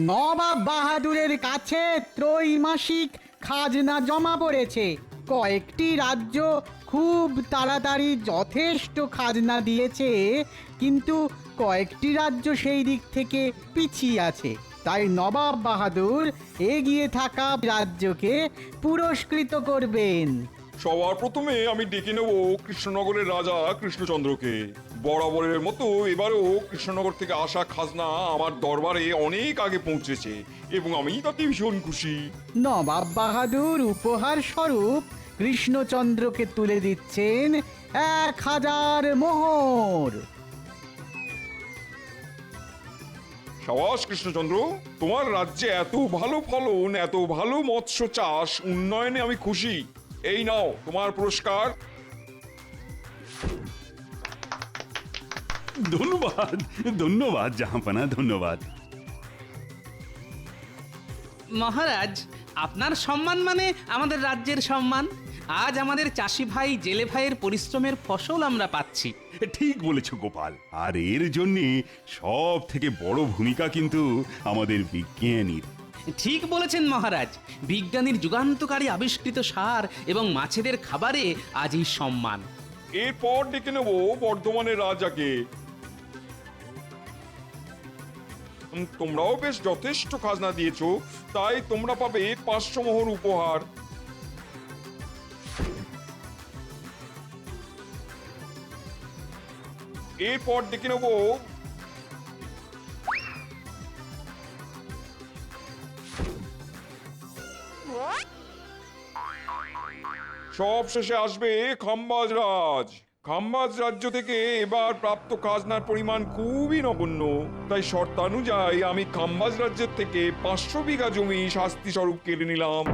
নবাব বাহাদুরের কাছে ত্রৈমাসিক খাজনা জমা পড়েছে। কয়েকটি রাজ্য খুব তাড়াতাড়ি যথেষ্ট খাজনা দিয়েছে, কিন্তু কয়েকটি রাজ্য সেই দিক থেকে পিছিয়ে আছে। তাই নবাব বাহাদুর এগিয়ে থাকা রাজ্যকে পুরস্কৃত করবেন। সবার প্রথমে আমি ডেকে নেব কৃষ্ণনগরের রাজা কৃষ্ণচন্দ্রকে। বরাবরের মতো এবারও কৃষ্ণনগর থেকে আসা খাজনা আমার দরবারে অনেক আগে পৌঁছেছে এবং আমি তাতে ভীষণ খুশি। নবাব বাহাদুর উপহার স্বরূপ কৃষ্ণচন্দ্রকে তুলে দিচ্ছেন 1000 মোহর। সাবাস কৃষ্ণচন্দ্র, তোমার রাজ্যে এত ভালো ফলন, এত ভালো মৎস্য চাষ, উন্নয়নে আমি খুশি। এই নাও তোমার পুরস্কার। ধন্যবাদ ধন্যবাদ জাহাঁপনা, ধন্যবাদ। মহারাজ, আপনার সম্মান মানে আমাদের রাজ্যের সম্মান। আজ আমাদের চাষি ভাই জেলে ভাইয়ের পরিশ্রমের ফসল আমরা পাচ্ছি। ঠিক বলেছ গোপাল, আর এর জন্য সব থেকে বড় ভূমিকা কিন্তু আমাদের বিজ্ঞানীর। ঠিক বলেছেন মহারাজ, বিজ্ঞানীর যুগান্তকারী আবিষ্কৃত সার এবং মাছেদের খাবারে আজ এই সম্মান। এরপর ডেকে নেব বর্ধমানের রাজাকে। তোমরাও বেশ যথেষ্ট খাজনা দিয়েছো, তাই তোমরা পাবে 500 মোহর উপহার। এরপর ডেকে নেব সব শেষে আসবে খাম্বাজ রাজ। খাম্বাজ রাজ্য থেকে এবার প্রাপ্ত খাজনার পরিমাণ খুবই নগণ্য, তাই শর্তানুযায়ী আমি খাম্বাজ রাজ্যের থেকে 500 বিঘা জমি শাস্তি স্বরূপ কেড়ে নিলাম।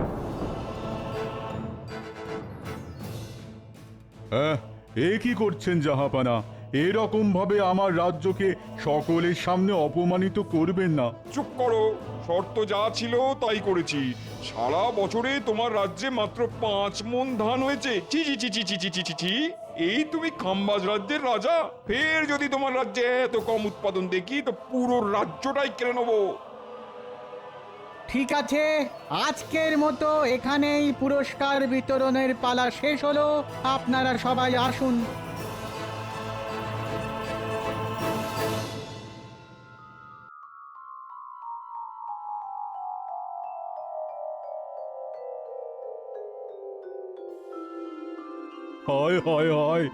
এ কি করছেন জাহাপানা? এরকম ভাবে আমার রাজ্যকে সকলের সামনে অপমানিত করবেন না। চুপ করো, শর্ত যা ছিল তাই করেছি। সারা বছরে তোমার রাজ্যে মাত্র 5 মণ ধান হয়েছে। ছি ছি ছি ছি ছি ছি ছি ছি ছি। এই তুমি খাম্বাজ রাজ্যের রাজা, ফের যদি তোমার রাজ্যে এত কম উৎপাদন দেখি তো পুরো রাজ্যটাই কেড়ে নেবো। ঠিক আছে, আজকের মতো এখানেই পুরস্কার বিতরণের পালা শেষ হলো। আপনারা সবাই আসুন। হায় হায় হায়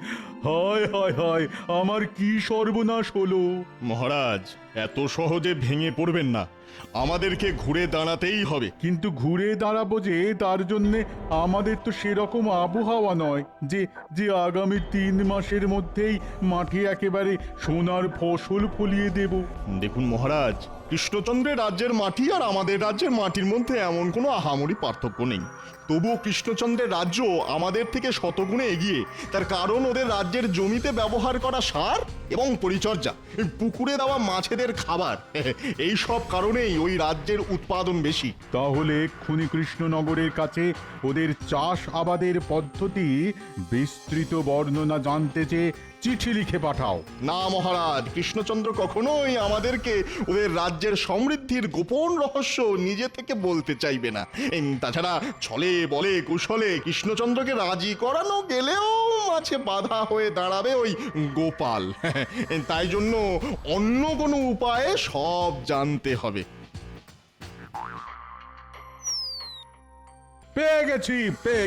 হায় হায় হায়, আমার কি সর্বনাশ হলো! মহারাজ, এত সহজে ভেঙে পড়বেন না, আমাদেরকে ঘুরে দাঁড়াতেই হবে। কিন্তু ঘুরে দাঁড়াবো যে, তার জন্যে আমাদের তো সেরকম আবহাওয়া নয় যে যে আগামী 3 মাসের মধ্যেই মাঠে একেবারে সোনার ফসল ফলিয়ে দেব। দেখুন মহারাজ, কৃষ্ণচন্দ্রের রাজ্যের মাটি আর আমাদের রাজ্যের মাটির মধ্যে এমন কোনো আহামরি পার্থক্য নেই। তবুও কৃষ্ণচন্দ্রের রাজ্য আমাদের থেকে শতগুণে এগিয়ে। তার কারণ ওদের রাজ্যের জমিতে ব্যবহার করা সার এবং পরিচর্যা, পুকুরে দেওয়া মাছেদের খাবার, এই সব কারণেই ওই রাজ্যের উৎপাদন বেশি। তাহলে এক্ষুনি কৃষ্ণনগরের কাছে ওদের চাষ আবাদের পদ্ধতি বিস্তৃত বর্ণনা জানতে চেয়ে চিঠি লিখে পাঠাও। না মহারাজ, কৃষ্ণচন্দ্র কখনোই আমাদেরকে ওদের রাজ্যের সমৃদ্ধির গোপন রহস্য নিজে থেকে বলতে চাইবে না। তাছাড়া ছলে বলে কুশলে কৃষ্ণচন্দ্রকে রাজি করানো গেলেও মাঝে বাধা হয়ে দাঁড়াবে ওই গোপাল। তাই জন্য অন্য কোনো উপায়ে সব জানতে হবে। পেয়ে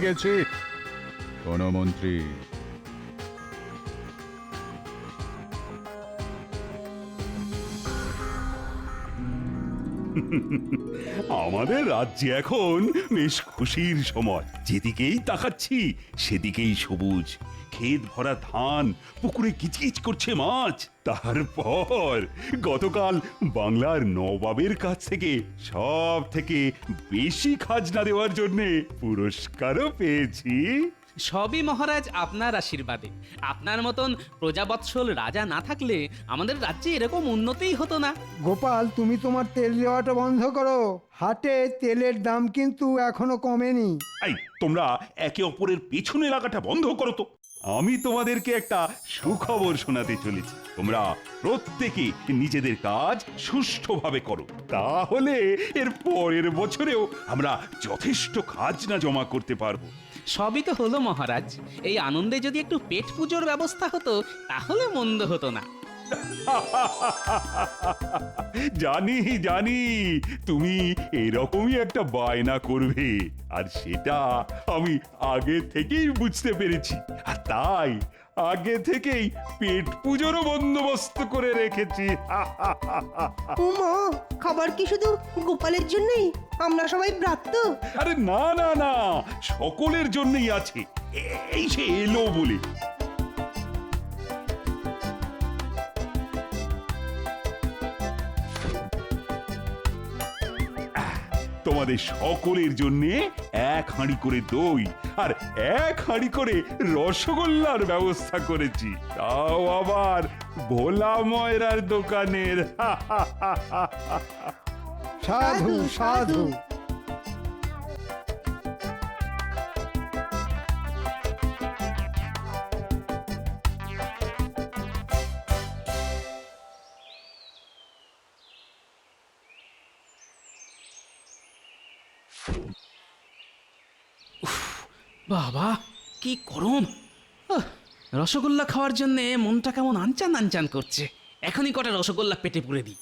গেছি কোন মন্ত্রী। আমাদের রাজ্যে এখন বেশ খুশির সময়। যেদিকেই তাকাচ্ছি সেদিকেই সবুজ, ক্ষেত ভরা ধান, পুকুরে কিচকিচ করছে মাছ। তারপর গতকাল বাংলার নবাবের কাছ থেকে সব থেকে বেশি খাজনা দেওয়ার জন্য পুরস্কারও পেয়েছি। সবই মহারাজ আপনার আশীর্বাদে। আপনার মতন প্রজাবৎসল রাজা না থাকলে আমাদের রাজ্যে এরকম উন্নতিই হতো না। গোপাল, তুমি তোমার তেল দেওয়াটা বন্ধ করো। হাটে তেলের দাম কিন্তু এখনো কমেনি। এই তোমরা একে অপরের পেছনে লাগাটা বন্ধ করো তো। আমি তোমাদেরকে একটা সুখবর শোনাতে চলেছি। তোমরা প্রত্যেকে নিজেদের কাজ সুষ্ঠুভাবে করো, তাহলে এর পরের বছরেও আমরা যথেষ্ট খাজনা জমা করতে পারবো। সবই তো হলো মহারাজ, এই আনন্দে যদি একটু পেট পুজোর ব্যবস্থা হতো তাহলে মন্দ হতো না। জানি জানি তুমি এরকমই একটা বায়না করবে, আর সেটা আমি আগে থেকেই বুঝতে পেরেছি, আর তাই আগে থেকেই পেট পুজোরও বন্দোবস্ত করে রেখেছি। উমা, খাবার কি শুধু গোপালের জন্যই? আমরা সবাই ব্রাত্য। আরে না না না, সকলের জন্যই আছে, এই সে এলো বলে। তোমাদের সকলের জন্য এক হাঁড়ি করে দই আর এক হাঁড়ি করে রসগোল্লার ব্যবস্থা করেছি, তাও আবার ভোলা ময়রার দোকানের। সাধু সাধু। বাবা কি গরম! রসগোল্লা খাওয়ার জন্য মনটা কেমন আনচান আনচান করছে। এখনই কটা রসগোল্লা পেটে পুরে দিই।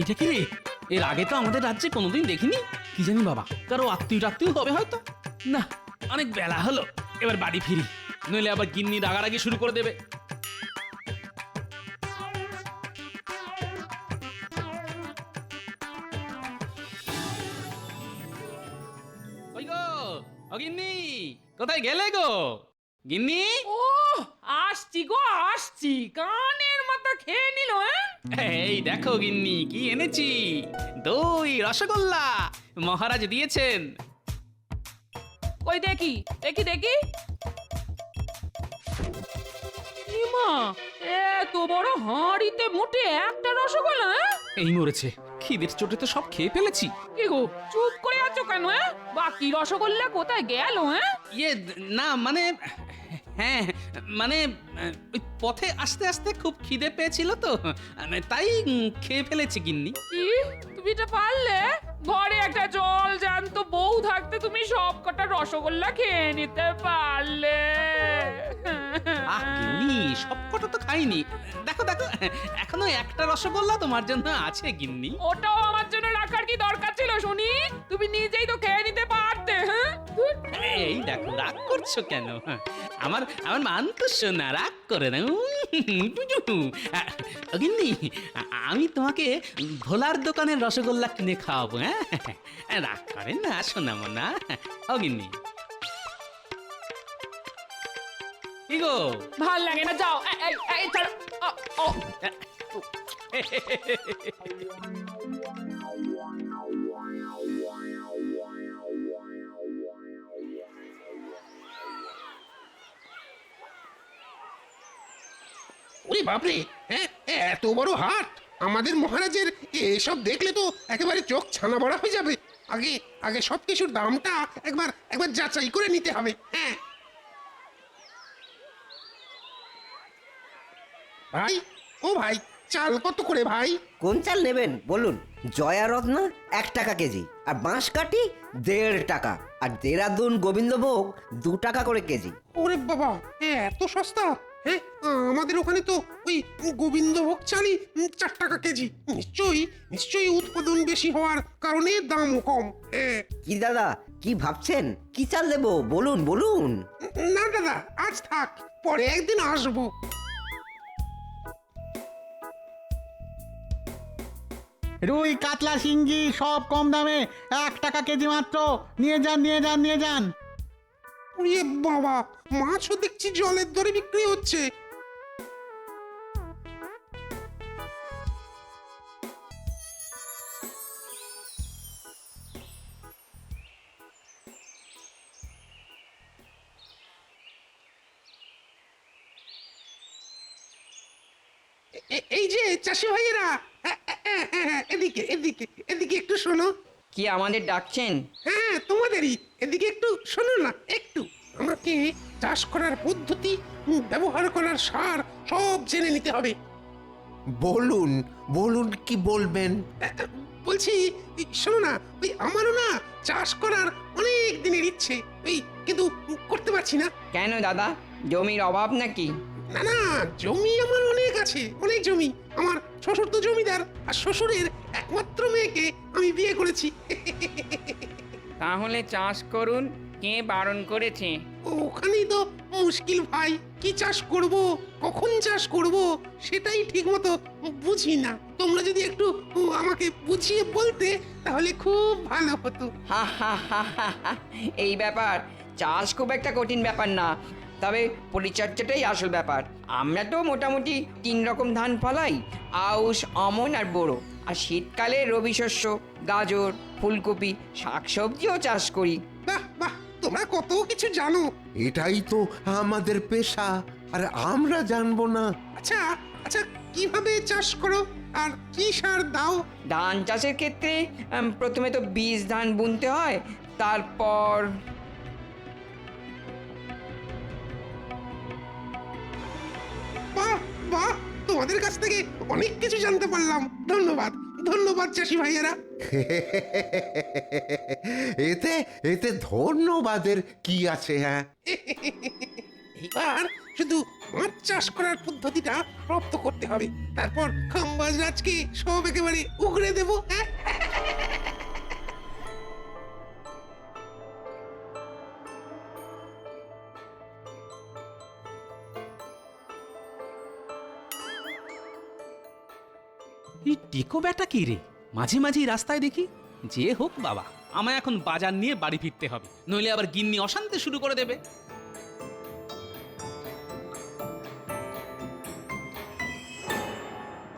এটা কি রে? এর আগে তো আমাদের রাজ্যে কোনোদিন দেখিনি। কি জানি বাবা, কারো আত্মীয় হবে হয়তো। না, অনেক বেলা হলো, এবার বাড়ি ফিরি, নইলে আবার গিন্নি রাগারাগি শুরু করে দেবে। ওই গো, ও গিন্নি, কোথায় গেলে গো? গিন্নি, ও আসছি গো আসছি, কানের মতো খেয়ে নিল। এই দেখো গিন্নি কি এনেছি, দই রসগোল্লা মহারাজ দিয়েছেন। কই দেখি দেখি দেখি। ইমা, এত বড় হাঁড়িতে মোটে একটা রসগোল্লা? এই মরেছে, খিদের চোটে তো সব খেয়ে ফেলেছি। কি গো চুপ করে আছো কেন? বাকি রসগোল্লা কোথায় গেল? ইয়ে না মানে, হ্যাঁ মানে ওই পথে আস্তে আস্তে খুব খিদে পেয়েছিল তো, তাই খেয়ে ফেলেছি গিন্নি। কি তুমি এটা পারলে? ঘরে একটা জল জ্যান্ত বউ থাকতে তুমি সব কটা রসগোল্লা খেয়ে নিতে পারলে? আহ গিন্নি, সবকটা তো খাইনি। দেখো দেখো, এখনো একটা রসগোল্লা তোমার জন্য আছে গিন্নি। ওটাও আমার জন্য রাখার কি দরকার ছিল শুনি? তুমি নিজেই তো খেয়ে নিতে পারতে। এই দেখো, রাগ করছো কেন? আমার আমার মান তো শোনা, রাগ করে না। গিন্নি, আমি তোমাকে ভোলার দোকানের রসগোল্লা কিনে খাওয়াবো। হ্যাঁ, রাগ করে না শোনা মনা। ও গিন্নি, কি গো? ভাল লাগে না, যাও। এই ছাড়ো। ও ওরে বাপরে, হ্যাঁ এত বড় হাট! আমাদের মহারাজের এসব দেখলে তো একেবারে চোখ ছানা বড়া হয়ে যাবে। আগে আগে সবকিছুর দামটা একবার একবার যাচাই করে নিতে হবে। হ্যাঁ ভাই, ও ভাই, চাল কত করে ভাই? কোন চাল নেবেন বলুন? জয়া রত্ন 1 টাকা কেজি, আর বাঁশকাঠি 1.5 টাকা, আর দেরাদুন গোবিন্দভোগ 2 টাকা করে কেজি। ওরে বাবা, এত সস্তা! হ্যাঁ, আমাদের ওখানে তো ওই গোবিন্দভোগ চালই 4 টাকা কেজি। নিশ্চয়ই উৎপাদন বেশি হওয়ার কারণে দামও কম। হ্যাঁ। কি দাদা, কি ভাবছেন? কি চাল দেবো বলুন বলুন? না দাদা, আজ থাক, পরে একদিন আসবো। রুই কাতলা শিঙ্গি সব কম দামে 1 টাকা কেজি মাত্র। নিয়ে যান নিয়ে যান নিয়ে যান। ওরে বাবা, মাছও দেখছি জলের দরে বিক্রি হচ্ছে। এই যে চাষি ভাইয়েরা, এদিকে এদিকে এদিকে একটু শোনো। কি আমাদের ডাকছেন? হ্যাঁ, তোমাদেরই। এদিকে একটু শোনো না, একটু। আমাকে চাষ করার পদ্ধতি, ব্যবহার করার সার সব জেনে নিতে হবে। বলুন বলুন কি বলবেন? বলছি, শোনো না, ওই আমারও না চাষ করার অনেক দিনের ইচ্ছে, ওই কিন্তু করতে পারছি না। কেন দাদা, জমির অভাব নাকি? না না, জমি আমার অনেক আছে, অনেক জমি। আমার শ্বশুর তো জমিদার, আর শ্বশুরের একমাত্র মেয়েকে আমি বিয়ে করেছি। তাহলে চাষ করুন, কে বারণ করেছে? ওখানেই তো মুশকিল ভাই, কি চাষ করব, কখন চাষ করব, সেটাই ঠিক মতো বুঝি না। তোমরা যদি একটু আমাকে বুঝিয়ে বলতে তাহলে খুব ভালো হতো। হা হা হা হা হা। এই ব্যাপার, চাষ খুব একটা কঠিন ব্যাপার না, তবে পরিচর্যাটাই আসল ব্যাপার। আমরা তো মোটামুটি 3 রকম ধান ফলাই, আউশ, আমন আর বোরো। আর শীতকালে রবি শস্য, গাজর, ফুলকপি, শাকসবজিও চাষ করি। বাহ বাহ, তোমরা কত কিছু জানো। এটাই তো আমাদের পেশা, আর আমরা জানবো না? আচ্ছা আচ্ছা, কিভাবে চাষ করো আর কি সার দাও? ধান চাষের ক্ষেত্রে প্রথমে তো বীজ ধান বুনতে হয়, তারপর বাহ বাহ, তোমাদের কাছ থেকে অনেক কিছু জানতে পারলাম। ধন্যবাদ ধন্যবাদ চাষি ভাইয়েরা। এতে এতে ধন্যবাদের কি আছে? হ্যাঁ, এবার শুধু মাছ চাষ করার পদ্ধতিটা রপ্ত করতে হবে, তারপর খাম্বাজ রাজকে সব একেবারে উগড়ে দেবো। হ্যাঁ, এই টেকো ব্যাটা কি রে? মাঝে মাঝেই রাস্তায় দেখি। যে হোক বাবা, আমায় এখন বাজার নিয়ে বাড়ি ফিরতে হবে, নইলে আবার গিন্নি অশান্তি শুরু করে দেবে।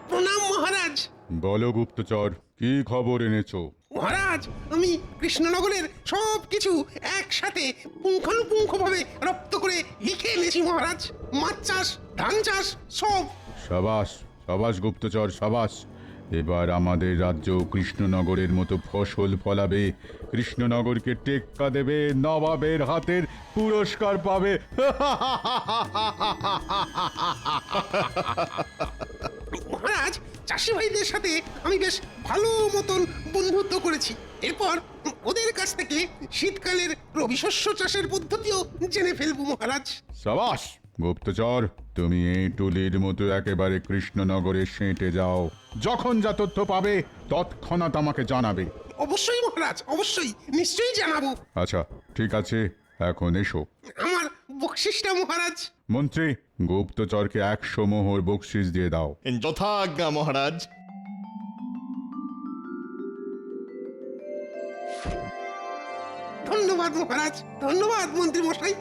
প্রণাম মহারাজ। বলো গুপ্তচর, কি খবর এনেছো? মহারাজ, আমি কৃষ্ণনগরের সব কিছু একসাথে পুঙ্খানুপুঙ্খভাবে রপ্ত করে লিখে এনেছি মহারাজ। মাছ চাষ, ধান চাষ, সব। সাবাস সাবাস গুপ্তচর, সাবাস। এবার আমাদের রাজ্য কৃষ্ণনগরের মতো ফসল ফলাবে, কৃষ্ণনগরকে টেক্কা দেবে, নবাবের হাতের পুরস্কার পাবে। মহারাজ, চাষি ভাইদের সাথে আমি বেশ ভালো মতন বন্ধুত্ব করেছি। এরপর ওদের কাছ থেকে শীতকালের রবি শস্য চাষের পদ্ধতিও জেনে ফেলবো মহারাজ। সাবাস গুপ্তচর, তুমি এই টুলির মতো একেবারে কৃষ্ণনগরে সেঁটে যাও। যখন যা তথ্য পাবে তৎক্ষণাৎ আমাকে জানাবে। অবশ্যই মহারাজ, অবশ্যই, নিশ্চয়ই জানাবো। আচ্ছা ঠিক আছে, এখন এসো। আমার বকশিসটা মহারাজ। মন্ত্রী, গুপ্তচরকে 100 মোহর বকশিস দিয়ে দাও। যথাজ্ঞা মহারাজ। ধন্যবাদ মহারাজ, ধন্যবাদ মন্ত্রী মশাই।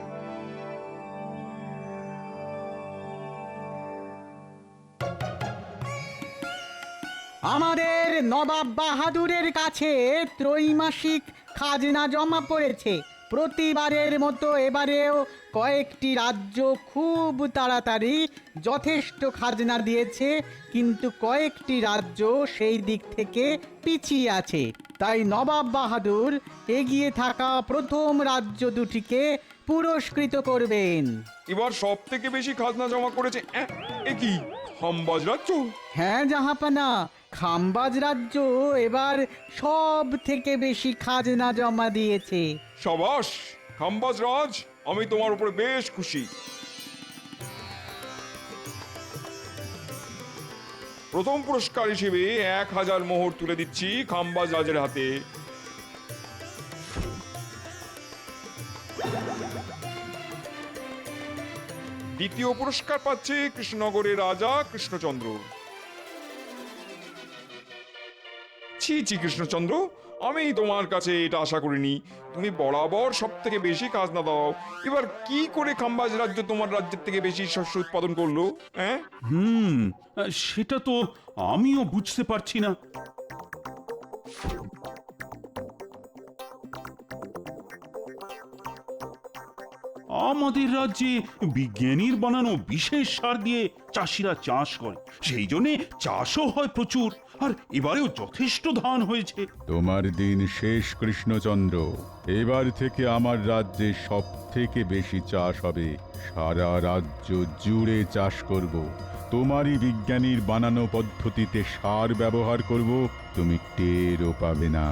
আমাদের নবাব বাহাদুরের কাছে ত্রৈমাসিক খাজনা জমা পড়েছে। প্রতিবারের মতো এবারেও কয়েকটি রাজ্য খুব তাড়াতাড়ি যথেষ্ট খাজনা দিয়েছে, কিন্তু কয়েকটি রাজ্য সেই দিক থেকে পিছিয়ে আছে। তাই নবাব বাহাদুর এগিয়ে থাকা প্রথম রাজ্য দুটিকে পুরস্কৃত করবেন। এবার সব থেকে বেশি খাজনা জমা করেছে এ কি খাম্বাজ রাজ্য? হ্যাঁ জাহাপানা, খাম্বাজ রাজ্য এবার সব থেকে বেশি খাজনা জমা দিয়েছে। সাবাস খাম্বাজ রাজ, আমি তোমার উপরে বেশ খুশি। প্রথম পুরস্কার হিসেবে 1000 মোহর তুলে দিচ্ছি খাম্বাজ রাজের হাতে। দ্বিতীয় পুরস্কার পাচ্ছে কৃষ্ণনগরের রাজা কৃষ্ণচন্দ্র। ছি ছি কৃষ্ণচন্দ্র, আমি তোমার কাছে এটা আশা করিনি। তুমি বরাবর সব থেকে বেশি খাজনা দাও, এবার কি করে খাম্বাজ রাজ্য তোমার রাজ্যের থেকে বেশি শস্য উৎপাদন করলো? হ্যাঁ, সেটা তো আমিও বুঝতে পারছি না। আমাদের রাজ্যে বিজ্ঞানীর বানানো বিশেষ সার দিয়ে চাষিরা চাষ করে, সেই জন্য চাষও হয় প্রচুর, আর এবারেও যথেষ্ট ধান হয়েছে। তোমার দিন শেষ কৃষ্ণচন্দ্র। এবার থেকে আমার রাজ্যে সব থেকে বেশি চাষ হবে। সারা রাজ্য জুড়ে চাষ করব। তোমারই বিজ্ঞানীর বানানো পদ্ধতিতে সার ব্যবহার করব, তুমি টেরও পাবে না।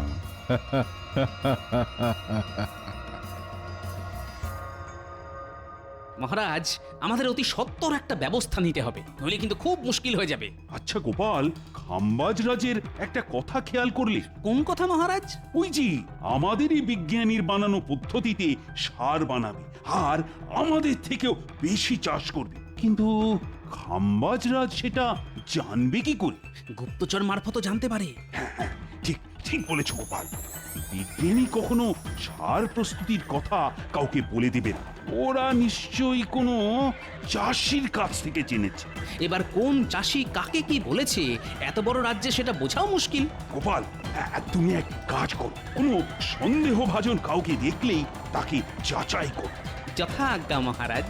মহারাজ, আমাদের অতি সত্বর একটা ব্যবস্থা নিতে হবে, নইলে কিন্তু খুব মুশকিল হয়ে যাবে। আচ্ছা গোপাল, খাম্বাজ রাজের একটা কথা খেয়াল করলে? কোন কথা মহারাজ? ওই যে আমাদেরই বিজ্ঞানীর বানানো পদ্ধতিতে সার বানাবে আর আমাদের থেকেও বেশি চাষ করবে, কিন্তু খাম্বাজ রাজ সেটা জানবে কি করে? গুপ্তচর মারফত জানতে পারে। ঠিক ঠিক বলেছ গোপাল। বিজ্ঞানী কখনো সার প্রস্তুতির কথা কাউকে বলে দেবে না, ওরা নিশ্চয়ই কোনো চাষির কাছ থেকে জেনেছে। এবার কোন চাষি কাকে কি বলেছে এত বড় রাজ্যে সেটা বোঝাও মুশকিল। গোপাল, তুমি এক কাজ করো, কোনো সন্দেহভাজন কাউকে দেখলেই তাকে যাচাই করো। যথা আজ্ঞা মহারাজ।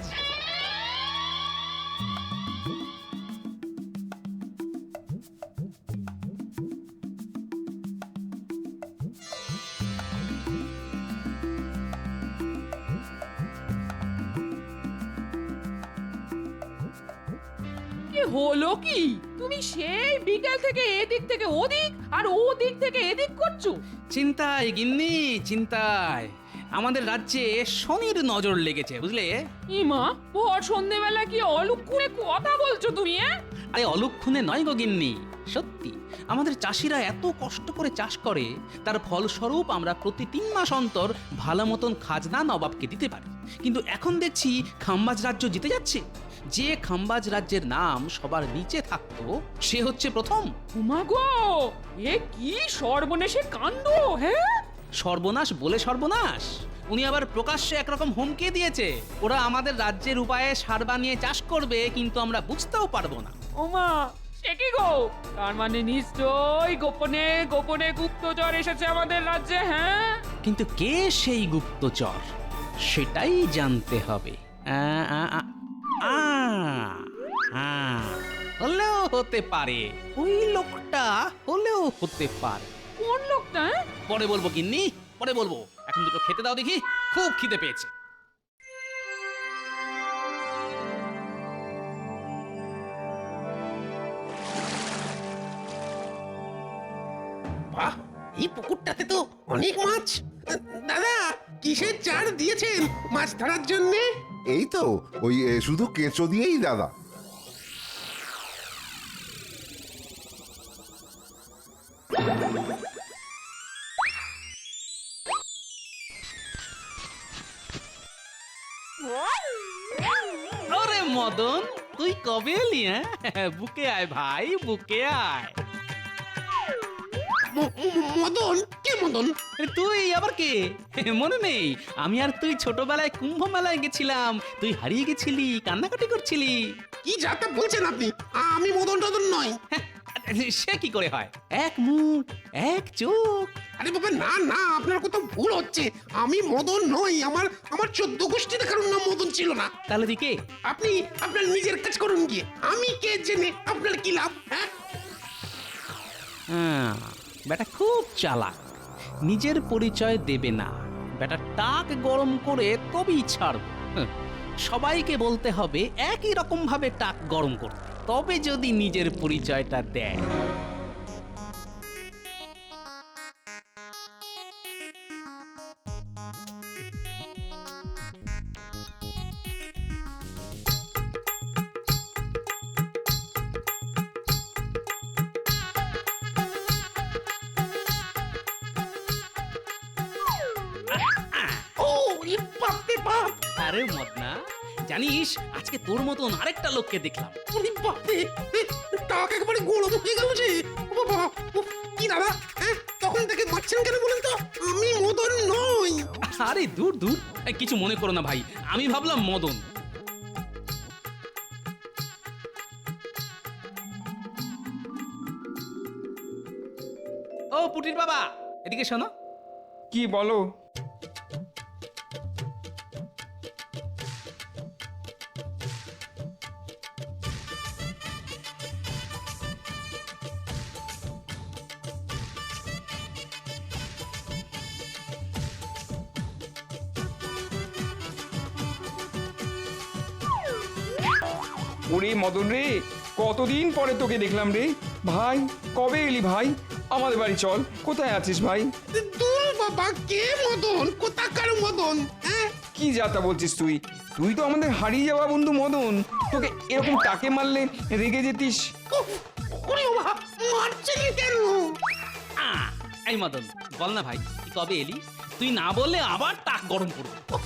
কি হলো কি? তুমি সেই বিকেল থেকে এদিক থেকে ওদিক আর ওদিক থেকে এদিক করছো। চিন্তায় গিন্নি, চিন্তায়। আমাদের রাজ্যে শনির নজর লেগেছে, বুঝলে? ইমা, ভর সন্ধেবেলা কি অলক্ষণে কথা বলছো তুমি? আরে অলক্ষণে নয় গো গিন্নি, সত্যি। আমাদের চাষিরা এত কষ্ট করে চাষ করে, তার ফলস্বরূপ আমরা প্রতি 3 মাস অন্তর ভালো মতন খাজনা নবাবকে দিতে পারি। কিন্তু এখন দেখছি খাম্বাজ রাজ্য জিতে যাচ্ছে। যে খাম্বাজ রাজ্যের নাম সবার নিচে থাকতো সে হচ্ছে প্রথম। উমা গো, এ কি সর্বনেশে কাণ্ড! হ্যাঁ, সর্বনাশ বলে সর্বনাশ। উনি আবার প্রকাশ্যে একরকম হুমকি দিয়েছে, ওরা আমাদের রাজ্যের উপায়ে সার বানিয়ে চাষ করবে, কিন্তু আমরা বুঝতেও পারবো না। ওমা, সে কি গো? তার মানে নিশ্চয়ই গোপনে গোপনে গুপ্তচর এসেছে আমাদের রাজ্যে। হ্যাঁ, কিন্তু কে সেই গুপ্তচর সেটাই জানতে হবে। হলেও হতে পারে, ওই লোকটা হলেও হতে পারে। কোন লোকটা? পরে বলবো গিন্নি, পরে বলবো। এখন দুটো খেতে দাও দেখি, খুব খিদে পেয়েছে। বাহ, এই পুকুরটাতে তো অনেক মাছ। দাদা, কিসের চার দিয়েছেন মাছ ধরার জন্য? এই তো ওই শুধু কেঁচো দিয়েই দাদা। ওরে মদন, তুই কবে এলি? হ্যাঁ, বুকে আয় ভাই, বুকে আয়। মদন? কে মদন? তুই আবার কে? মনে নেই? আমি আর তুই ছোটবেলায় কুম্ভ মেলায় গেছিলাম, তুই হারিয়ে গেছিলি, কান্নাকাটি করছিলি। কি যাতা বলছেন আপনি? আমি মদন টদন নয়। সে কি করে হয়? এক মুখ, এক চোখ। আরে বাবা, না না, আপনার কোথাও ভুল হচ্ছে। আমি মদন নই। আমার 14 গোষ্ঠীতে কারোর নাম মদন ছিল না। তাহলে তুই কে? আপনি আপনার নিজের কাজ করুন গিয়ে। আমি কে জেনে আপনার কি লাভ? হ্যাঁ, বেটা খুব চালাক, নিজের পরিচয় দেবে না। বেটা টাক গরম করে তবেই ছাড়ব। সবাইকে বলতে হবে একই রকম ভাবে টাক গরম করতে, তবে যদি নিজের পরিচয়টা দেয়। আরে মদনা, জানিস আজকে তোর মতন আরেকটা লোককে দেখলাম। টাক একবারে গরম হয়ে গেল যে। বাবা, কি দাদা, তখন থেকে মারছেন কেন বলেন তো? আমি মদন নই। আরে দূর দূর, কিছু মনে করো না ভাই, আমি ভাবলাম মদন। ও পুটির বাবা, এদিকে শোনো। কি বলো? ওরে মদন রে, কতদিন পরে তোকে দেখলাম রে। ভাই কবে এলি ভাই? আমাদের বাড়ি চল। কোথায় আছিস ভাই? দূর বাবা, কে মদন? কোথাকার মদন? হ্যাঁ, কি যাতা বলছিস তুই? তুই তো আমাদের হারিয়ে যাওয়া বন্ধু মদন। তোকে এরকম টাকে মারলে রেগে যেতিস। উফ, ওরে বাবা, মারছিলি কেন? এই মদন, বল না ভাই, তুই কবে এলি? তুই না বললে আবার টাক গরম করবো। উফ,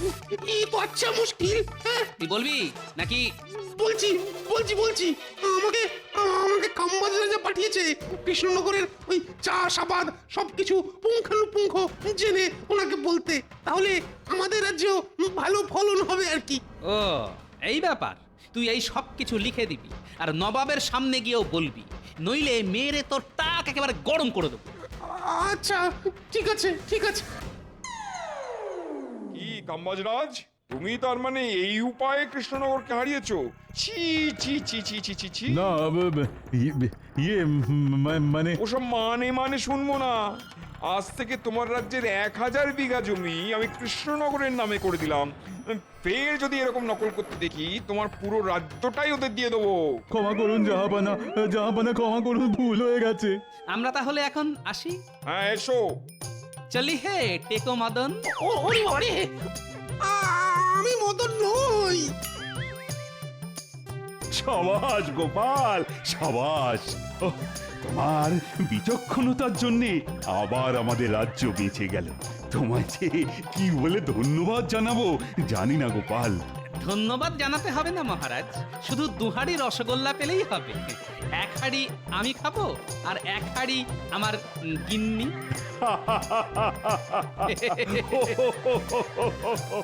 এই তো আচ্ছা মুশকিল। হ্যাঁ, তুই বলবি নাকি? বলছি বলছি বলছি আমাকে আমাকে খাম্বাজ রাজা পাঠিয়েছে কৃষ্ণনগরের ওই চাষাবাদ সবকিছু পুঙ্খানুপুঙ্খ জেনে ওনাকে বলতে। তাহলে আমাদের রাজ্যেও ভালো ফলন হবে আর কি। ও এই ব্যাপার, তুই এই সব কিছু লিখে দিবি আর নবাবের সামনে গিয়েও বলবি, নইলে মেরে তোর টাক একেবারে গরম করে দেবো। আচ্ছা, ঠিক আছে ঠিক আছে। কি কাম্বাজরাজ, তুমি তার মানে এই উপায়ে কৃষ্ণনগরকে হারিয়েছো? ছি ছি ছি ছি ছি ছি ছি। না ইয়ে মানে ওসব মানে শুনবো না। আজ থেকে তোমার রাজ্যের 1000 বিঘা জমি আমি কৃষ্ণনগরের নামে করে দিলাম। ফের যদি এরকম নকল করতে দেখি, তোমার পুরো রাজ্যটাই ওদের দিয়ে দেবো। ক্ষমা করুন জাহাপানা, জাহাপানা ক্ষমা করুন, ভুল হয়ে গেছে। আমরা তাহলে এখন আসি। হ্যাঁ এসো। চলি হে টেকো মদন। ওরে ওরে, আমি মদন নই। সাবাস গোপাল, সাবাস। ওহ, তোমার বিচক্ষণতার জন্যে আবার আমাদের রাজ্য বেঁচে গেল। তোমায় যে কি বলে ধন্যবাদ জানাবো জানি না গোপাল। ধন্যবাদ জানাতে হবে না মহারাজ, শুধু 2 হাঁড়ি রসগোল্লা পেলেই হবে। 1 হাঁড়ি আমি খাবো আর 1 হাঁড়ি আমার গিন্নি।